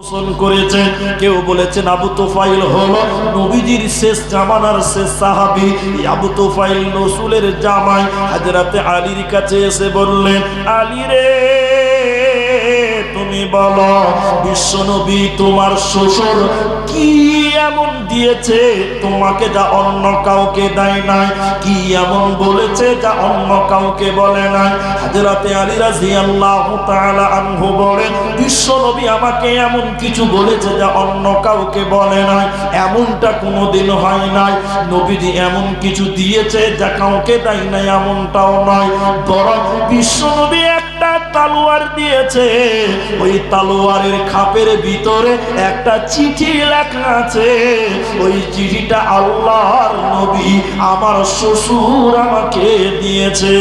গোসল করেছে। কেউ বলেছেন আবু তুফাইল হলো নবীজির শেষ জামানার শেষ সাহাবী। আবু তুফাইল রাসূলের জামাই হযরতে আলীর কাছে এসে বললেন, আলী রে, তুমি বলো বিশ্বনবী তোমার শ্বশুর কি এমন দিয়েছে তোমাকে যা অন্য কাউকে দেয় নাই? কি এমন বলেছে যা অন্য কাউকে বলে নাই? হযরতে আলী রাদিয়াল্লাহু তাআলা আনহু বলেন, বিশ্বনবী আমাকে এমন কিছু বলেছে যা অন্য কাউকে বলে নাই। এমনটা কোনোদিন হয় নাই। নবীজি এমন কিছু দিয়েছে যা কাউকে দেয় নাই এমনটাও নয়, বরং বিশ্বনবী একটা তলোয়ার দিয়েছে। ওই তলোয়ারের খাপের ভিতরে একটা চিঠি লেখা আছে। ওই চিঠিটা আল্লাহর নবী আমার শ্বশুর আমাকে দিয়েছে।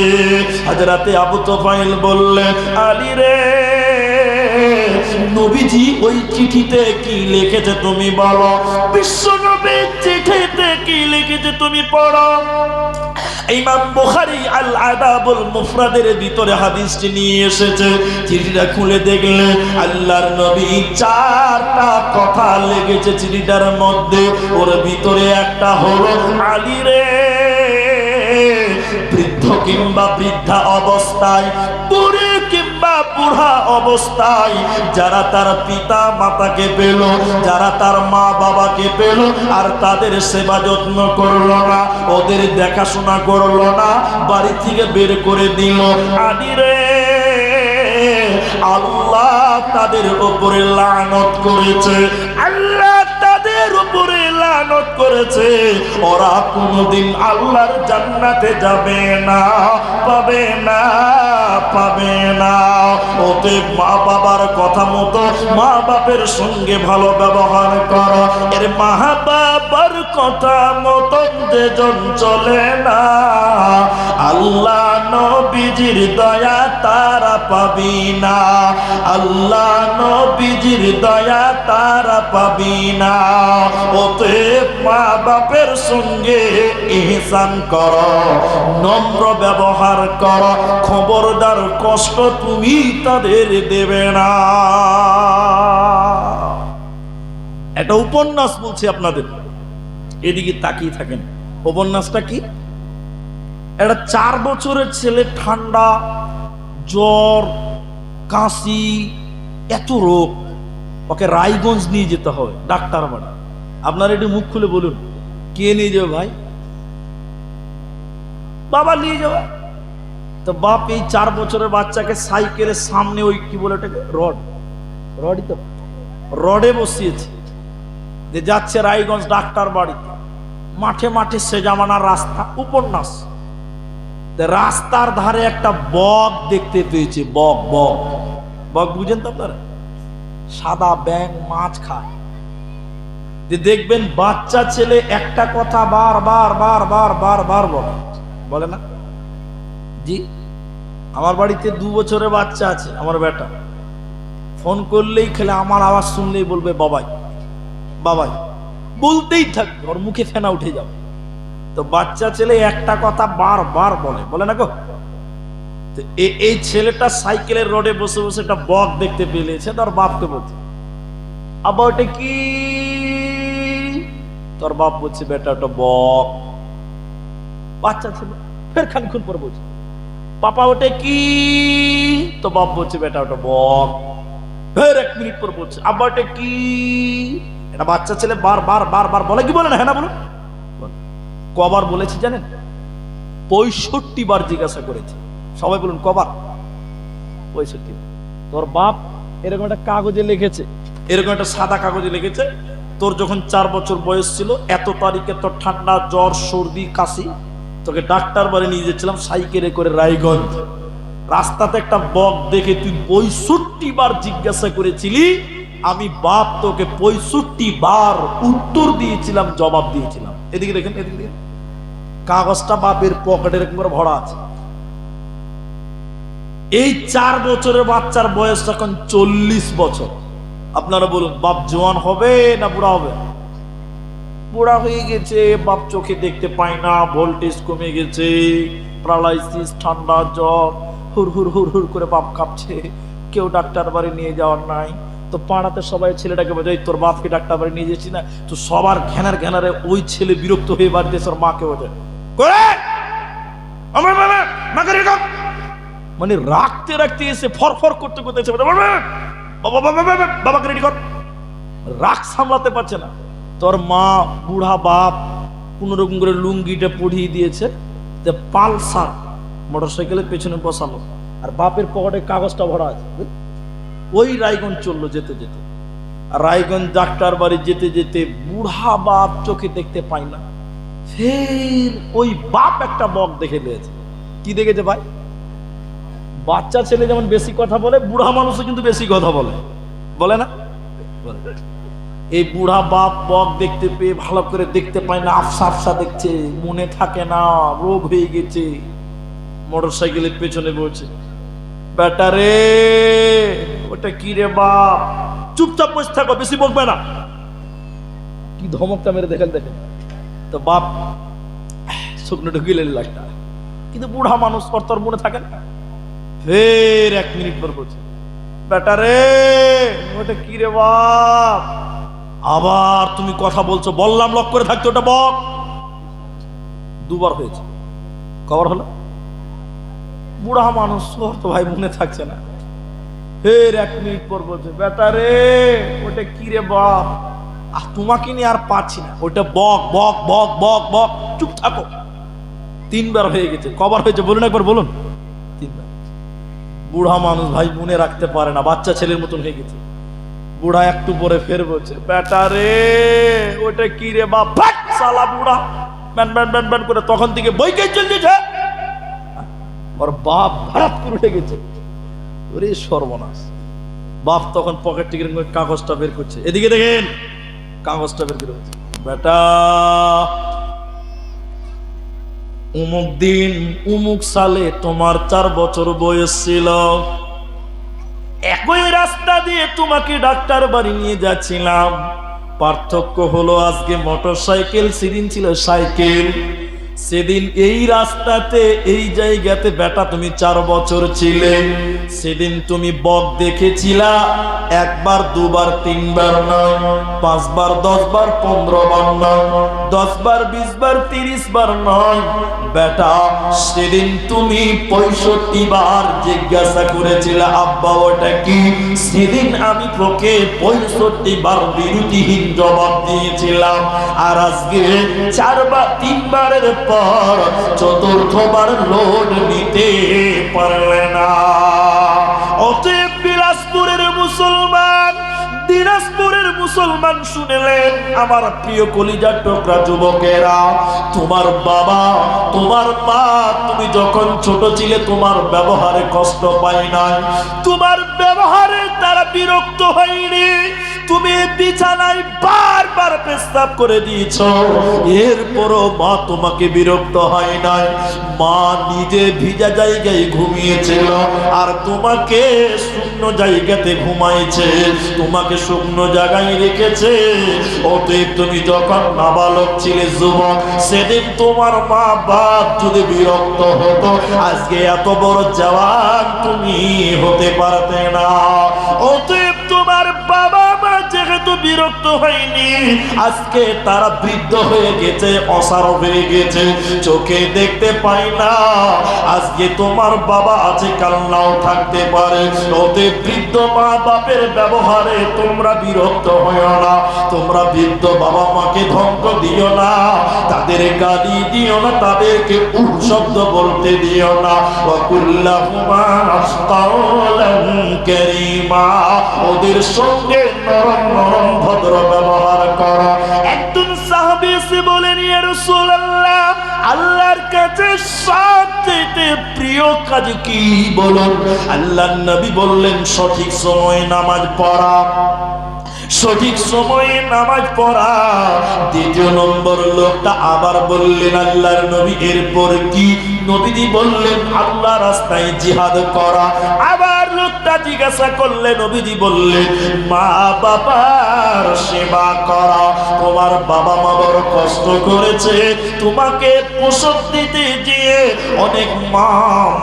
হযরতে আবু তুফাইল বললেন, আলী রে, নবীজি ওই চিঠিতে কি লিখেছে তুমি বলো। বিশ্বনবী চিঠিতে কি লিখেছে তুমি পড়ো। ইমাম বুখারী আল আদাবুল মুফরাদের ভিতরে হাদিসটি নিয়ে এসেছে। চিঠিটা খুলে দেখলেন আল্লাহর নবী চারটা কথা লিখেছে চিঠিটার মধ্যে। ওর ভিতরে একটা হলো, আলী রে, বৃদ্ধ কিংবা বৃদ্ধা অবস্থায়, বুড়ি কিংবা বুড়া অবস্থায় যারা তার পিতা মাতাকে পেল, যারা তার মা বাবাকে পেল আর তাদের সেবা যত্ন করলো না, ওদের দেখাশোনা করলো না, বাড়ি থেকে বের করে দিল, আলী রে, আল্লাহ তাদের উপরে লানত করেছে। আল্লাহ তাদের উপরে লানত করেছে। ওরা কোনোদিন আল্লাহর জান্নাতে যাবে না, পাবে না, পাবে না। ওতে মা বাবার কথা মতো মা বাপের সঙ্গে ভালো ব্যবহার করো। এর মা বাবার কথা মতো যেজন চলে না, আল্লাহ নবীজির দয়া তারা পাবি না, আল্লাহ নবীজির দয়া তারা পাবি না। ওতে মা বাপের সঙ্গে ইহসান করো, নম্র ব্যবহার করো, খবরদার কষ্ট তুমি তাদের দেবে না। এটা উপন্যাস বলছি আপনাদের, এদিকে তাকিয়ে থাকেন। উপন্যাসটা কি? একটা 4 বছরের ছেলে, ঠান্ডা, জ্বর, কাশি, এত রোগ, ওকে রায়গঞ্জ নিয়ে যেতে হবে ডাক্তার বাড়ি। আপনারা একটু মুখ খুলে বলুন, কে নিয়ে যাবে ভাই? বাবা নিয়ে যাবে। তো বাপ এই 4 বছরের বাচ্চাকে সাইকেলের সামনে ওই কি বলে ওটাকে, রডই তো, রডে বসিয়েছে, যে যাচ্ছে রায়গঞ্জ ডাক্তার বাড়িতে। মাঠে মাঠে সে জামানার রাস্তা, উপন্যাস। রাস্তার ধারে একটা বক দেখতে পেয়েছে। বক বক বক বুঝেন তো আপনারা? সাদা ব্যাঙ মাছ খায়। যে দেখবেন বাচ্চা ছেলে একটা কথা বারবার বারবার বারবার বলে না। জি, আমার বাড়িতে 2 বছরের বাচ্চা আছে, আমার বেটা। ফোন করলেই খেলে আমার আওয়াজ শুনলেই বলবে বাবাই বাবাই, বলতেই থাকবে, ওর মুখে ফেনা উঠে যাবে। তো বাচ্চা ছেলে একটা কথা বারবার বলে না গো। তো এই ছেলেটা সাইকেলের রডে বসে বসে একটা বক দেখতে পেয়েছে। তার বাপকে বলছে, আবার ওটা কি? তোর বাপ বলছে, বেটা ওটা বক। বাচ্চা ছেলে ফের খানিকক্ষণ পর বলছে, পাপা ওটা কি? তো বাপ বলছে, বেটা ওটা বক। ফের 1 মিনিট পর বলছে, আবার ওটা কি? এটা বাচ্চা ছেলে বারবার বারবার বলে, কি বলে না? হ্যাঁ না বলুন। কবার বলেছি জানেন? 65 বার জিজ্ঞাসা করেছে। সবাই বলুন কবার? 65। তোর বাপ এরকম একটা কাগজে লিখেছে, এরকম একটা সাদা কাগজে লিখেছে, তোর যখন 4 বছর বয়স ছিল এত তারিখে তোর ঠান্ডা, জ্বর, সর্দি, কাশি, তোকে ডাক্তার বাড়ি নিয়ে যাচ্ছিলাম সাইকেলে করে রায়গঞ্জ। রাস্তাতে একটা বক দেখে তুই 65 বার জিজ্ঞাসা করেছিলি, আমি বাপ তোকে 65 বার উত্তর দিয়েছিলাম, জবাব দিয়েছিলাম। এদিকে দেখেন, এদিকে দেখেন, কাগজটা বাপের পকেটে এরকম করে ভরা আছে। এই 4 বছরের বাচ্চার বয়স এখন 40 বছর। আপনারা বলুন, বাপ জওয়ান হবে না বুড়া হবে? বুড়া হয়ে গেছে, বাপ চোখে দেখতে পায় না, ভোল্টেজ কমে গেছে, প্যারালাইসিস, ঠান্ডা, জ্বর, হুর হুর হুর হুর করে বাপ কাঁপছে। কেউ ডাক্তার বাড়ি নিয়ে যাওয়ার নাই, তো পাড়াতে সবাই ছেলেটাকে বলে, তোর বাপকে ডাক্তার বাড়ি নিয়ে যাচ্ছি না, তো সবার ঘ্যানার ঘ্যানারে ওই ছেলে বিরক্ত হয়ে বাড়িতে ওর মাকে বলে, মানে রাখতে রাখতে এসে ফরফর করতে করতে এসে বাবাকে রেডি কর, রাগ সামলাতে পারছে না। তোর মা বুড়া বাপ কোন রকম করে লুঙ্গিটা পড়িয়ে দিয়েছে, পালসার মোটরসাইকেলের পেছনে বসানো, আর বাপের পকেটে কাগজটা ভরা আছে। ওই রায়গঞ্জ চললো যেতে যেতে, আর রায়গঞ্জ ডাক্তার বাড়ি যেতে যেতে বুড়া বাপ চোখে দেখতে পায় না, ফের ওই বাপ একটা বক দেখে নিয়েছে। কি দেখেছে ভাই? বাচ্চা ছেলে যেমন বেশি কথা বলে, বুড়া মানুষও কিন্তু বেশি কথা বলে, বলে না? এই বুড়া বাপ বক দেখতে পেয়ে ভালো করে দেখতে পায় না, আফসা আফসা দেখছে, মনে থাকে না, রোগ হয়ে গেছে। মোটরসাইকেলের পেছনে বলছে, বেটা রে ওটা কি রে বাপ, চুপচাপ বসে থাকো, বেশি বকবে না। কি ধমকটা মেরে দেখেন দেখেন। তো বাপ শুকনো ঢুকিয়ে লাখটা, কিন্তু বুড়া মানুষ ওর তোর মনে থাকে না। ফের 1 মিনিট পর বলছে, বেটা রে ওটা কি রে বাপ, আবার তুমি কথা বলছো, বললাম লক করে থাকতে, ওটা বক। 2 বার হয়েছে, কবার হলো? বুড়া মানুষ ওর তো ভাই মনে থাকছে না। ফের 1 মিনিট পর বলছে, বেটা রে ওটা কি রে বাপ, তোমাকে নিয়ে আর পারছি না, ওটা বক বক বক বক বক, চুপ থাকো। 3 বার হয়ে গেছে, কবার হয়েছে বলুন একবার, বলুন। 3 বার। বুড়া মানুষ ভাই মনে রাখতে পারে না, বাচ্চা ছেলের মতন হয়ে গেছে। বুড়া একটু পরে ফের বলছে, বেটা রে ওটা কি রে বাপ, শালা বুড়া ব্যান ব্যান ব্যান ব্যান করে তখন থেকে বইকে চলতেছে। ওর বাপ ভাড়াত করে উঠে গেছে, ওরে সর্বনাশ। বাপ তখন পকেট থেকে কাগজটা বের করছে, এদিকে দেখেন, কাগজটা বের করে বলছে, বেটা অমুক দিন অমুক সালে তোমার 4 বছর বয়স ছিল, একই রাস্তা দিয়ে তোমাকে ডাক্তার বাড়ি নিয়ে যাচ্ছিলাম। পার্থক্য হলো আজকে মোটরসাইকেল, সেদিন ছিল সাইকেল। সেদিন এই রাস্তাতে এই জায়গাতে বেটা তুমি 4 বছর ছিলে। সেদিন তুমি বক দেখেছিলা, 1 বার 2 বার 3 বার নয়, 5 বার 10 বার 15 বার নয়, 10 বার 20 বার 30 বার নয় বেটা, সেদিন তুমি 65 বার জিজ্ঞাসা করেছিলে আব্বা ওটা কি। সেদিন আমি তোকে 65 বার বিরতিহীন জবাব দিয়েছিলাম। আর আজকে 4 বার 3 বারের পর 4র্থবার লোড নিতে পারলে না। অতএব বিলাসপুরের মুসলমান, দিনাজপুরের মুসলমান শুনলেন, আমার প্রিয় কলিজার টুকরা যুবকেরা, তোমার বাবা তোমার মা তুমি যখন ছোট ছিলে তোমার ব্যবহারে কষ্ট পাই নাই, তোমার ব্যবহারে তারা বিরক্ত হয়নি। তুমি বিছানায় বারবার পেশাব করে দিয়েছ, এরপরও মা তোমাকে বিরক্ত হয় নাই। মা নিজে ভিজা জায়গায় ঘুমিয়েছিল আর তোমাকে শূন্য জায়গাতে ঘুমাইছে, তোমাকে শুকনো জায়গায় রেখেছে। অতএব তুমি যখন নাবালক ছিলে, যুবক, সেদিন তোমার মা বাপ যদি বিরক্ত হতো, আজকে এত বড় জওয়ান তুমি হতে পারতে না। অতএব তোমার বাবা মা যেহেতু বিরক্ত হয়নি, আজকে তারা বৃদ্ধ হয়ে গেছে, অসাড় হয়ে গেছে, চোখে দেখতে পাই না। আজকে তোমার বাবা আছে, কাল নাও থাকতে পারে। অতএব বৃদ্ধ মা বাপের ব্যবহারে তোমরা বিরক্ত হইও না, তোমরা বৃদ্ধ বাবা মাকে ধমক দিও না, তাদের গালি দিও না, তাদেরকে শব্দ বলতে দিও না। ওয়াকুল্লাহুমা কাওলান কারীমা, ওদের সঙ্গে নরম নরম ভদ্র ব্যবহার করো। একজন সাহাবী এসে বলেন, ইয়া রাসূলুল্লাহ, আল্লাহর কাছে সবচেয়ে প্রিয় কাজ কি বলুন? আল্লাহর নবী বললেন, সঠিক সময়ে নামাজ পড়া, সঠিক সময়ে নামাজ পড়া। দ্বিতীয় নম্বর লোকটা আবার বললেন, আল্লাহর নবী এরপর কি? নবীজি বললেন, আল্লাহ রাস্তায় জিহাদ করা। আবার লোকটা জিজ্ঞাসা করলে, নবীজি বললেন, মা বাবা মার সেবা করা। তোমার বাবা মা বড় কষ্ট করেছে, তোমাকে প্রসব দিতে গিয়ে অনেক মা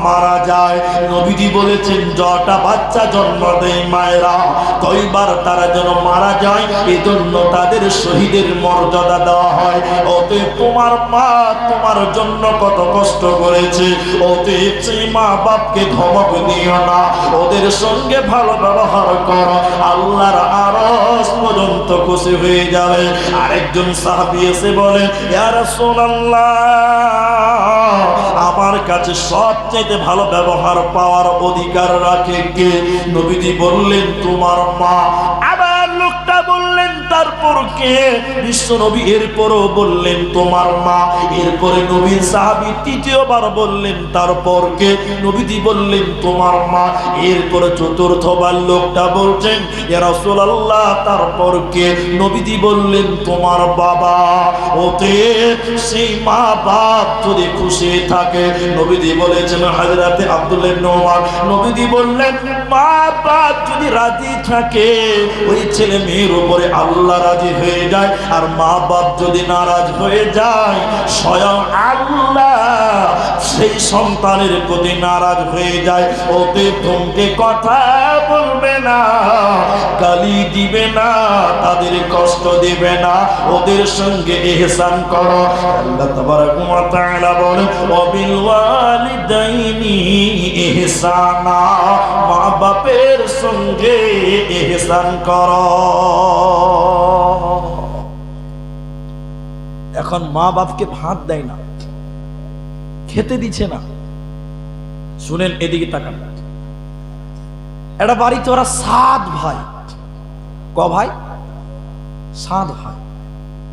মারা যায়। নবীজি বলেছেন যটা বাচ্চা জন্ম দেয় মায়েরা, কয়বার তারা যেন মারা যায়, এজন্য তাদের শহীদের মর্যাদা দেওয়া হয়। অতএব তোমার মা তোমার জন্য কত কষ্ট করেছে, অতএব সেই মা বাপকে ধমক দিও না, ওদের সঙ্গে ভালো ব্যবহার করো, আল্লাহর আরশ পর্যন্ত খুশি হয়ে যাবে। আরেকজন সাহাবী এসে বলেন, ইয়া রাসূলুল্লাহ, আমার কাছে সবচেয়ে ভালো ব্যবহার পাওয়ার অধিকার রাখে কে? নবীজি বললেন তোমার মা। আবার লোকটা বললেন তারপর কে? বিশ্ব নবী এরপরও বললেন তোমার মা। এরপরে নবীর সাহাবী তৃতীয়বার বললেন তারপর কে? নবীজি বললেন তোমার মা। এরপরে চতুর্থবার লোকটা বলছেন, ইয়া রাসূলুল্লাহ, তারপর কে? নবীজি বললেন তোমার বাবা। ওতে সেই মা বাপ যদি খুশি থাকে, নবীজি বলেছেন হযরতে আব্দুল্লাহ ইবনে ওমর, নবীজি বললেন মা বাপ যদি রাজি থাকে, ওই ছেলে মেয়ের উপরে আল্লাহ রাজি হয়ে যায়। আর মা বাপ যদি নারাজ হয়ে যায়, স্বয়ং আল্লাহ সেই সন্তানের প্রতি নারাজ হয়ে যায়। ওতে তোমকে কথা বলবে না, গালি দিবে না, তাদের কষ্ট দিবে না, ওদের সঙ্গে ইহসান করো। আল্লাহ তাবারাক ওয়া তাআলা বলেন, ওয়াবিল ওয়ালিদাইনি ইহসানা, মা বাপের সঙ্গে ইহসান করো। এখন মা বাপকে ভাত দেয় না, খেতে দিচ্ছে না। শুনেন, এদিকে তাকান। একটা বাড়িতে ওরা 7 ভাই। ক ভাই? 7 ভাই।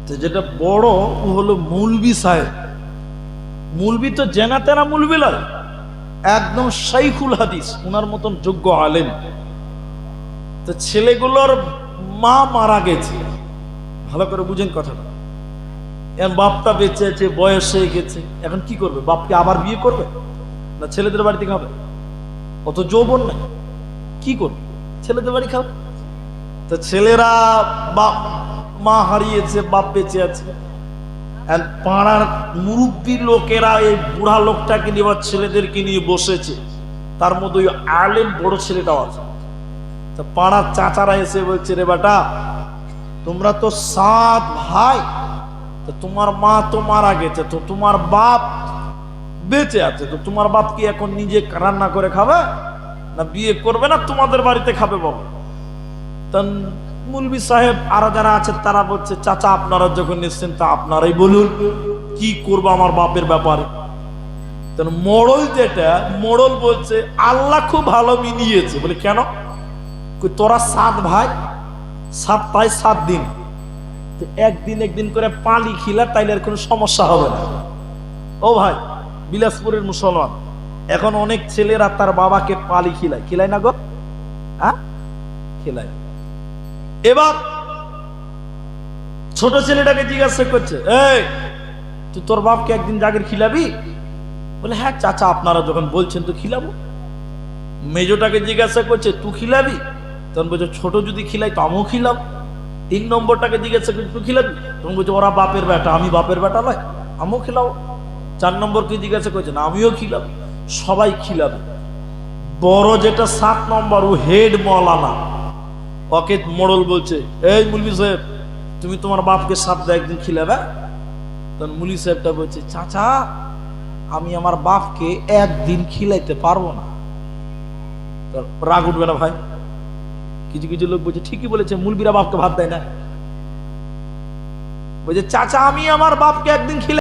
তো যেটা বড় ও হলো মৌলবি সাহেব। মৌলবি তো জেনা তেনা মৌলবি নয়, একদম শাইখুল হাদিস, ওনার মতন যোগ্য আলেম। তো ছেলেগুলোর মা মারা গেছে, ভালো করে বুঝেন কথাটা। এখন বাপটা বেঁচে আছে, বয়স হয়ে গেছে, এখন কি করবে? বাপকে আবার বিয়ে করবে না ছেলেদের বাড়িতে খাবে? অত যৌবন নাই, কি করবে? ছেলেদের বাড়ি খাবে। তো ছেলেরা বাপ মা হারিয়েছে, বাপ বেঁচে আছে। পাড়ার মুরব্বী লোকেরা এই বুড়া লোকটাকে নিয়ে বা ছেলেদেরকে নিয়ে বসেছে, তার মধ্যে ওই আলেম বড় ছেলেটাও আছে। তো পাড়ার চাচারা এসে বলছে, রে বেটা, তোমরা তো 7 ভাই, তো তোমার মা তো মারা গেছে, তো তোমার বাপ বেঁচে আছে, তো তোমার বাপ কি এখন নিজে রান্না করে খাবে না বিয়ে করবে না তোমাদের বাড়িতে খাবে? বলো। তখন মুলবি সাহেব আর যারা আছে তারা বলছে, চাচা আপনারা যখন নিচ্ছেন তা আপনারাই বলুন, কি করবো আমার বাপের ব্যাপারে। তখন মোড়ল বলছে, আল্লাহ খুব ভালো মিলিয়েছে। বলে কেন? তোরা 7 ভাই, 7টায় 7 দিন, তো একদিন করে পালি খিলা, তাইলে আর কোনো সমস্যা হবে না। ও ভাই, বিলাসপুরের মুসলমান, এখন অনেক ছেলেরা তার বাবাকে পালি খিলায় না গো? হ্যাঁ, খিলায়। এবার ছোট ছেলেটাকে জিজ্ঞাসা করছে, এই তুই তোর বাপকে একদিন জাগির খিলাবি? বলে হ্যাঁ চাচা, আপনারা যখন বলছেন তো খিলাবো। মেজোটাকে জিজ্ঞাসা করছে, তুই খিলাবি? তখন বলছে, ছোট যদি খিলাই তো আমিও খিলাব। 3 নম্বরটাকে জিজ্ঞাসা করছে, তুই খিলাবি? তখন বলছে, ওরা বাপের বেটা, আমি বাপের বেটা নয়, আমিও খিলাবো। 4 নম্বরকে জিজ্ঞাসা করছে, না আমিও খিলাবো। সবাই খিলাবে। বড় যেটা 7 নম্বর, ও হেড মৌলানা, ওকে মোড়ল বলছে, এই মুলবি সাহেব, তুমি তোমার বাপকে সপ্তাহে একদিন খিলাবে? তখন মুলি সাহেবটা বলছে, চাচা আমি আমার বাপকে একদিন খিলাইতে পারবো না। রাগ উঠবে না ভাই? কিছু কিছু লোক বলছে, ঠিকই বলেছে, মুলবিরা বাপকে ভাত দেয় না। বলছে, চাচা আমি আমার বাপকে একদিন খিলাই